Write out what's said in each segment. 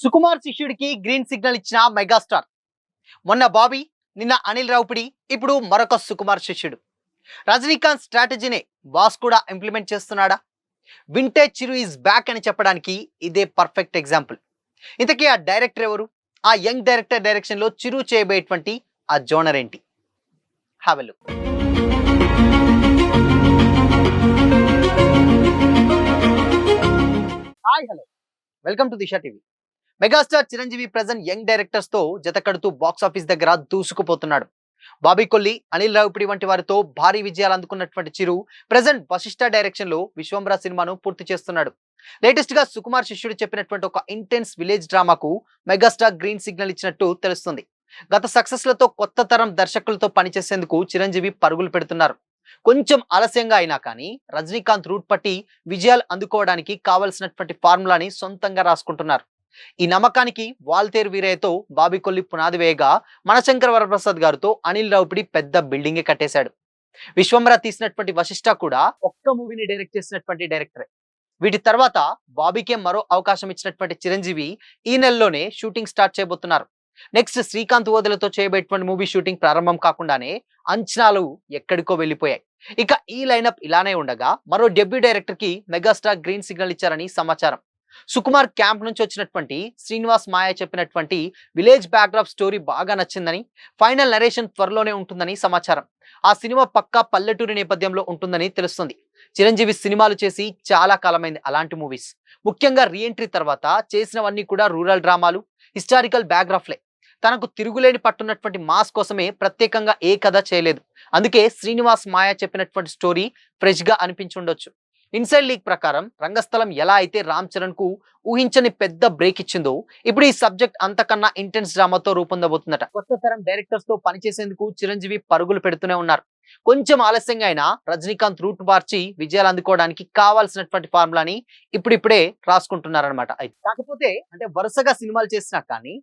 సుకుమార్ శిష్యుడికి green signal ఇచ్చిన megastar. మొన్న బాబీ, నిన్న అనిల్ రావుపిడి, ఇప్పుడు మరొక సుకుమార్ శిష్యుడు. రజనీకాంత్ స్ట్రాటజీనే బాస్ కూడా ఇంప్లిమెంట్ చేస్తున్నాడా? వింటేజ్ చిరు ఈజ్ బ్యాక్ అని చెప్పడానికి ఇదే పర్ఫెక్ట్ ఎగ్జాంపుల్. ఇంతకీ ఆ డైరెక్టర్ ఎవరు? ఆ యంగ్ డైరెక్టర్ డైరెక్షన్ లో చిరు చేయబోయేటువంటి ఆ జోనర్ ఏంటి? Have a look. Hi, hello, welcome to Disha TV. Megastar Chiranjeevi present young directors తో జతకడుతూ బాక్స్ ఆఫీస్ దగ్గర దూసుకుపోతున్నాడు. బాబీ కొల్లి, అనిల్ రావిపూడి వంటి వారితో భారీ విజయాలు అందుకున్నటువంటి చిరు ప్రెజెంట్ వశిష్ఠ డైరెక్షన్ లో విశ్వంబర సినిమాను పూర్తి చేస్తున్నాడు. లేటెస్ట్ గా సుకుమార్ శిష్యుడు చెప్పినటువంటి ఒక ఇంటెన్స్ విలేజ్ డ్రామాకు మెగాస్టార్ గ్రీన్ సిగ్నల్ ఇచ్చినట్టు తెలుస్తుంది. గత సక్సెస్ లతో కొత్త తరం దర్శకులతో పనిచేసేందుకు చిరంజీవి పరుగులు పెడుతున్నారు. కొంచెం ఆలస్యంగా అయినా కానీ రజనీకాంత్ రూట్ పట్టి విజయాలు అందుకోవడానికి కావలసినటువంటి ఫార్ములాని సొంతంగా రాసుకుంటున్నారు. ఈ నమ్మకానికి వాల్తేరు వీరయ్యతో బాబీ కొల్లి పునాది వేయగా, మనశంకర వరప్రసాద్ గారితో అనిల్ రావిపూడి పెద్ద బిల్డింగే కట్టేశాడు. విశ్వంబర తీసినటువంటి వశిష్ఠ కూడా ఒక్క మూవీని డైరెక్ట్ చేసినటువంటి డైరెక్టరే. వీటి తర్వాత బాబీకే మరో అవకాశం ఇచ్చినటువంటి చిరంజీవి ఈ నెలలోనే షూటింగ్ స్టార్ట్ చేయబోతున్నారు. నెక్స్ట్ శ్రీకాంత్ ఓదెలతో చేయబోయేటువంటి మూవీ షూటింగ్ ప్రారంభం కాకుండానే అంచనాలు ఎక్కడికో వెళ్ళిపోయాయి. ఇక ఈ లైనప్ ఇలానే ఉండగా మరో డెబ్యూ డైరెక్టర్ కి మెగాస్టార్ గ్రీన్ సిగ్నల్ ఇచ్చారని సమాచారం. సుకుమార్ క్యాంప్ నుంచి వచ్చినటువంటి శ్రీనివాస్ మాయ చెప్పినటువంటి విలేజ్ బ్యాక్డ్రాప్ స్టోరీ బాగా నచ్చిందని, ఫైనల్ నరేషన్ త్వరలోనే ఉంటుందని సమాచారం. ఆ సినిమా పక్కా పల్లెటూరి నేపథ్యంలో ఉంటుందని తెలుస్తుంది. చిరంజీవి సినిమాలు చేసి చాలా కాలమైంది అలాంటి మూవీస్. ముఖ్యంగా రీఎంట్రీ తర్వాత చేసినవన్నీ కూడా రూరల్ డ్రామాలు, హిస్టారికల్ బ్యాక్గ్రాఫ్లే. తనకు తిరుగులేని పట్టున్నటువంటి మాస్ కోసమే ప్రత్యేకంగా ఏ కథ చేయలేదు. అందుకే శ్రీనివాస్ మాయ చెప్పినటువంటి స్టోరీ ఫ్రెష్ గా అనిపించుండొచ్చు. ఇన్సైడ్ లీక్ ప్రకారం రంగస్థలం ఎలా అయితే రామ్ చరణ్ కు ఊహించని పెద్ద బ్రేక్ ఇచ్చిందో, ఇప్పుడు ఈ సబ్జెక్ట్ అంతకన్నా ఇంటెన్స్ డ్రామాతో రూపొందబోతుందట. కొత్త తరం డైరెక్టర్స్ తో పనిచేసేందుకు చిరంజీవి పరుగులు పెడుతూనే ఉన్నారు. కొంచెం ఆలస్యంగా అయినా రజనీకాంత్ రూట్ మార్చి విజయాలు అందుకోవడానికి కావాల్సినటువంటి ఫార్ములాని ఇప్పుడిప్పుడే రాసుకుంటున్నారనమాట. కాకపోతే అంటే వరుసగా సినిమాలు చేసినా కానీ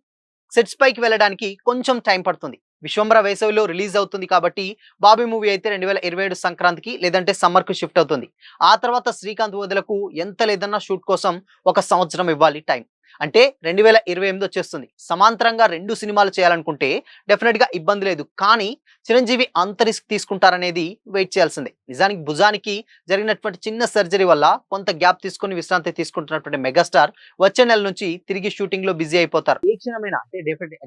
సెట్స్ పైకి వెళ్ళడానికి కొంచెం టైం పడుతుంది. విశ్వంబర వేసవిలో రిలీజ్ అవుతుంది కాబట్టి బాబీ మూవీ అయితే 2027 సంక్రాంతికి లేదంటే సమ్మర్ కు షిఫ్ట్ అవుతుంది. ఆ తర్వాత శ్రీకాంత్ వదలకు ఎంత లేదన్నా షూట్ కోసం 1 సంవత్సరం ఇవ్వాలి టైం. అంటే 2028 వచ్చేస్తుంది. సమాంతరంగా 2 సినిమాలు చేయాలనుకుంటే డెఫినెట్ గా ఇబ్బంది లేదు. కానీ చిరంజీవి అంత రిస్క్ తీసుకుంటారనేది వెయిట్ చేయాల్సిందే. నిజానికి భుజానికి జరిగినటువంటి చిన్న సర్జరీ వల్ల కొంత గ్యాప్ తీసుకుని విశ్రాంతి తీసుకుంటున్నటువంటి మెగాస్టార్ వచ్చే నెల నుంచి తిరిగి షూటింగ్ లో బిజీ అయిపోతారు. ఏ క్షణమైనా అంటే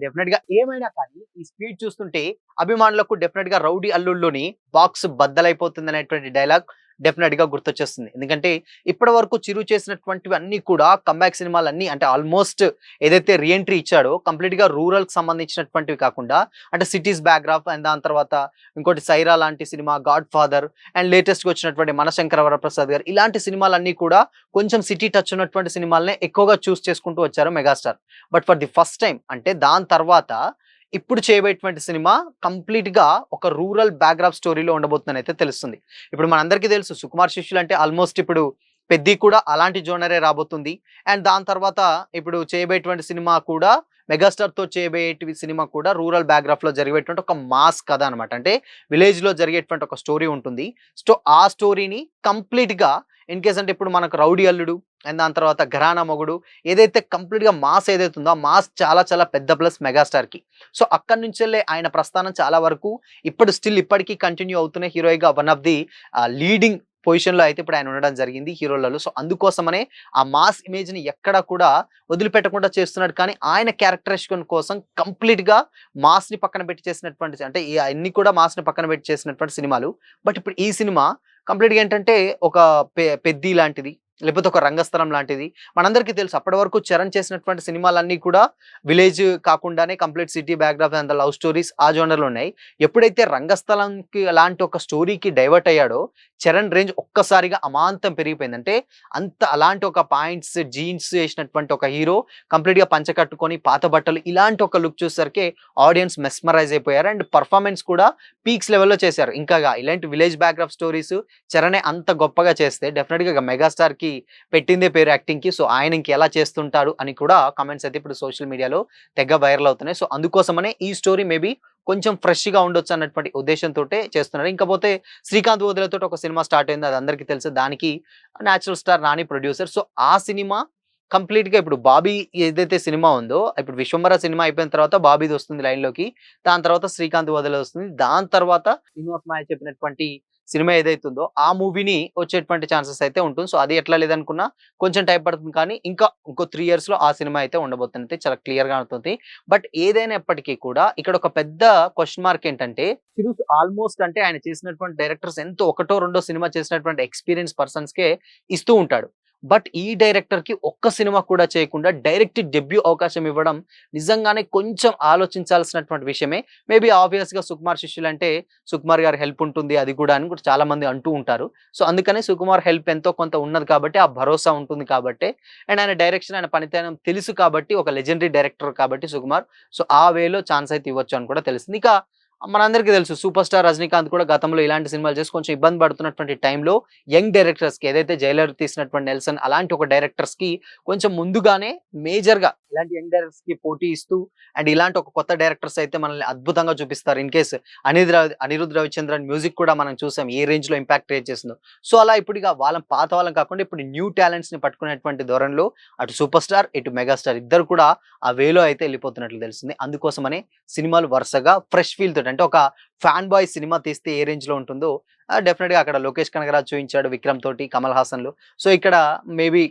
డెఫినెట్ గా ఏమైనా కానీ ఈ స్పీడ్ చూస్తుంటే అభిమానులకు డెఫినెట్ గా రౌడీ అల్లుళ్ళలోని బాక్స్ బద్దలైపోతుంది అనేటువంటి డైలాగ్ డెఫినెట్ గా గుర్తొచ్చేస్తుంది. ఎందుకంటే ఇప్పటి వరకు చిరు చేసినటువంటివి అన్ని కూడా కంబ్యాక్ సినిమాలు అన్ని అంటే ఆల్మోస్ట్ ఏదైతే రీఎంట్రీ ఇచ్చాడో కంప్లీట్ గా రూరల్ కి సంబంధించినటువంటివి కాకుండా అంటే సిటీస్ బ్యాక్గ్రాఫ్ అండ్ దాని తర్వాత ఇంకోటి సైరా లాంటి cinema, God father and latest గా వచ్చినటువంటి మనశంకర వరప్రసాద్ గారు, ఇలాంటి సినిమాలన్నీ కూడా కొంచెం సిటీ టచ్ ఉన్నటువంటి సినిమాలనే ఎక్కువగా చూస్ చేసుకుంటూ వచ్చారు megastar. But for the first time అంటే దాని తర్వాత ఇప్పుడు చేయబోయేటువంటి సినిమా కంప్లీట్ గా ఒక రూరల్ బ్యాక్గ్రాఫ్ స్టోరీలో ఉండబోతుందని అయితే తెలుస్తుంది. ఇప్పుడు మనందరికీ తెలుసు సుకుమార్ శిష్యులు అంటే ఆల్మోస్ట్ ఇప్పుడు పెద్ది కూడా అలాంటి జోనరే రాబోతుంది. అండ్ దాని తర్వాత ఇప్పుడు చేయబోయేటువంటి సినిమా కూడా మెగాస్టార్ తో చేయబోయేటి సినిమా కూడా రూరల్ బ్యాక్గ్రాఫ్ లో జరిగేటువంటి ఒక మాస్ కథ అనమాట. అంటే విలేజ్ లో జరిగేటువంటి ఒక స్టోరీ ఉంటుంది. ఆ స్టోరీని కంప్లీట్ గా ఇన్ కేస్ అంటే ఇప్పుడు మనకు రౌడీ అల్లుడు అండ్ దాని తర్వాత ఘరానా మొగుడు ఏదైతే కంప్లీట్ గా మాస్ ఏదైతే ఉందో ఆ మాస్ చాలా చాలా పెద్ద ప్లస్ మెగాస్టార్ కి. సో అక్కడి నుంచి ఆయన ప్రస్థానం చాలా వరకు ఇప్పుడు స్టిల్ ఇప్పటికీ కంటిన్యూ అవుతున్న హీరోయిగా one of the leading position లో అయితే ఇప్పుడు ఆయన ఉండడం జరిగింది హీరోలలో. సో అందుకోసమనే ఆ మాస్ ఇమేజ్ ని ఎక్కడ కూడా వదిలిపెట్టకుండా చేస్తున్నాడు. కానీ ఆయన క్యారెక్టరైజేషన్ కోసం కంప్లీట్ గా మాస్ ని పక్కన పెట్టి చేసినటువంటి అంటే అన్ని కూడా మాస్ ని పక్కన పెట్టి చేసినటువంటి సినిమాలు. బట్ ఇప్పుడు ఈ సినిమా కంప్లీట్ గా ఏంటంటే ఒక పెద్ది లాంటిది, లేకపోతే ఒక రంగస్థలం లాంటిది. మనందరికీ తెలుసు అప్పటి వరకు చరణ్ చేసినటువంటి సినిమాలన్నీ కూడా విలేజ్ కాకుండానే complete city background and love stories ఆ జోనర్లో ఉన్నాయి. ఎప్పుడైతే రంగస్థలంకి అలాంటి ఒక స్టోరీకి డైవర్ట్ అయ్యాడో చరణ్ రేంజ్ ఒక్కసారిగా అమాంతం పెరిగిపోయింది. అంటే అంత అలాంటి ఒక పాయింట్స్ జీన్స్ వేసినటువంటి ఒక హీరో కంప్లీట్ గా పంచకట్టుకొని పాత బట్టలు ఇలాంటి ఒక లుక్ చూసేసరికి ఆడియన్స్ మెస్మరైజ్ అయిపోయారు. అండ్ పర్ఫార్మెన్స్ కూడా పీక్స్ లెవెల్లో చేశారు. ఇంకా ఇలాంటి విలేజ్ బ్యాక్గ్రాఫ్ స్టోరీస్ చరణే అంత గొప్పగా చేస్తే డెఫినెట్ గా మెగాస్టార్ కి పెట్టిందే పేరు యాక్టింగ్ కి. సో ఆయన ఇంకెలా చేస్తుంటారు అని కూడా కామెంట్స్ అయితే ఇప్పుడు సోషల్ మీడియాలో తెగ వైరల్ అవుతున్నాయి. సో అందుకోసమనే ఈ స్టోరీ మేబీ కొంచెం ఫ్రెష్ గా ఉండొచ్చు అన్నటువంటి ఉద్దేశంతో చేస్తున్నారు. ఇంకపోతే శ్రీకాంత్ వదిలతో ఒక సినిమా స్టార్ట్ అయింది, అది అందరికీ తెలుసు. దానికి natural star Nani producer. So ఆ సినిమా కంప్లీట్ గా ఇప్పుడు బాబీ ఏదైతే సినిమా ఉందో ఇప్పుడు విశ్వంబర సినిమా అయిపోయిన తర్వాత బాబీది వస్తుంది లైన్ లోకి. దాని తర్వాత శ్రీకాంత్ వదల వస్తుంది. దాని తర్వాత శ్రీనివాస్ మాయ చెప్పినటువంటి సినిమా ఏదైతే ఉందో ఆ మూవీని వచ్చేటువంటి ఛాన్సెస్ అయితే ఉంటుంది. సో అది ఎట్లా లేదనుకున్నా కొంచెం టైం పడుతుంది కానీ ఇంకా ఇంకో 3 ఇయర్స్ లో ఆ సినిమా అయితే ఉండబోతుంది. చాలా క్లియర్ గా ఉంటుంది. బట్ ఏదైనప్పటికీ కూడా ఇక్కడ ఒక పెద్ద క్వెషన్ మార్క్ ఏంటంటే చిరు ఆల్మోస్ట్ అంటే ఆయన చేసినటువంటి డైరెక్టర్స్ ఎంతో ఒకటో రెండో సినిమా చేసినటువంటి ఎక్స్పీరియన్స్ పర్సన్స్ కే ఇస్తూ ఉంటాడు. బట్ ఈ డైరెక్టర్ కి ఒక్క సినిమా కూడా చేయకుండా డైరెక్ట్ డెబ్యూ అవకాశం ఇవ్వడం నిజంగానే కొంచెం ఆలోచించాల్సినటువంటి విషయమే. మేబీ ఆబ్వియస్ గా సుకుమార్ శిష్యులంటే సుకుమార్ గారి హెల్ప్ ఉంటుంది అది కూడా అని కూడా చాలా మంది అంటూ ఉంటారు. సో అందుకనే సుకుమార్ హెల్ప్ ఎంతో కొంత ఉన్నది కాబట్టి ఆ భరోసా ఉంటుంది కాబట్టి అండ్ ఆయన డైరెక్షన్ ఆయన పనితనం తెలుసు కాబట్టి ఒక లెజెండరీ డైరెక్టర్ కాబట్టి సుకుమార్. సో ఆ వేలో ఛాన్స్ అయితే ఇవ్వచ్చు అని కూడా తెలిసింది. ఇక మనందరికీ తెలుసు సూపర్ స్టార్ రజనీకాంత్ కూడా గతంలో ఇలాంటి సినిమాలు చేసి కొంచెం ఇబ్బంది పడుతున్నటువంటి టైంలో యంగ్ డైరెక్టర్స్ కి ఏదైతే జైలర్ తీసినటువంటి నెల్సన్ అలాంటి ఒక డైరెక్టర్స్ కి కొంచెం ముందుగానే మేజర్ గా ఇలాంటి యంగ్ డైరెక్టర్స్ కి పోటీ ఇస్తూ అండ్ ఇలాంటి ఒక కొత్త డైరెక్టర్స్ అయితే మనల్ని అద్భుతంగా చూపిస్తారు. In case Anirudh Ravichandran music కూడా మనం చూసాం ఏ రేంజ్ లో ఇంపాక్ట్ క్రియేట్ చేసిందో. సో అలా ఇప్పుడు ఇక వాళ్ళ పాత వాళ్ళం కాకుండా ఇప్పుడు న్యూ టాలెంట్స్ ని పట్టుకునేటువంటి ధోరణిలో అటు సూపర్ స్టార్ ఇటు మెగాస్టార్ ఇద్దరు కూడా ఆ వేలో అయితే వెళ్ళిపోతున్నట్లు తెలిసింది. అందుకోసమనే సినిమాలు వరుసగా ఫ్రెష్ ఫీల్ తోటి అంటే ఒక ఫ్యాన్ బాయ్ సినిమా తీస్తే ఏ రేంజ్ లో ఉంటుందో డెఫినెట్ గా అక్కడ లోకేష్ కనగరాజ్ చూపించాడు విక్రమ్ తోటి, కమల్ హాసన్ లు. సో ఇక్కడ మేబీ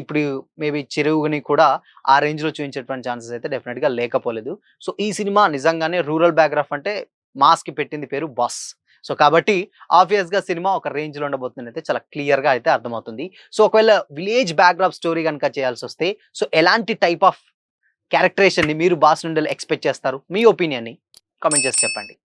ఇప్పుడు మేబీ చిరువుని కూడా ఆ రేంజ్ లో చూపించేటువంటి ఛాన్సెస్ అయితే డెఫినెట్ గా లేకపోలేదు. సో ఈ సినిమా నిజంగానే రూరల్ బ్యాక్గ్రాఫ్ అంటే మాస్ కి పెట్టింది పేరు బాస్. సో కాబట్టి ఆబ్వియస్ గా సినిమా ఒక రేంజ్ లో ఉండబోతుంది అయితే చాలా క్లియర్ గా అయితే అర్థమవుతుంది. సో ఒకవేళ విలేజ్ బ్యాక్గ్రాఫ్ స్టోరీ కనుక చేయాల్సి వస్తే సో ఎలాంటి టైప్ ఆఫ్ క్యారెక్టరేషన్ ని మీరు బాస్ నుండి ఎక్స్పెక్ట్ చేస్తారు? మీ ఒపీనియన్ ని కామెంట్ చేసి చెప్పండి.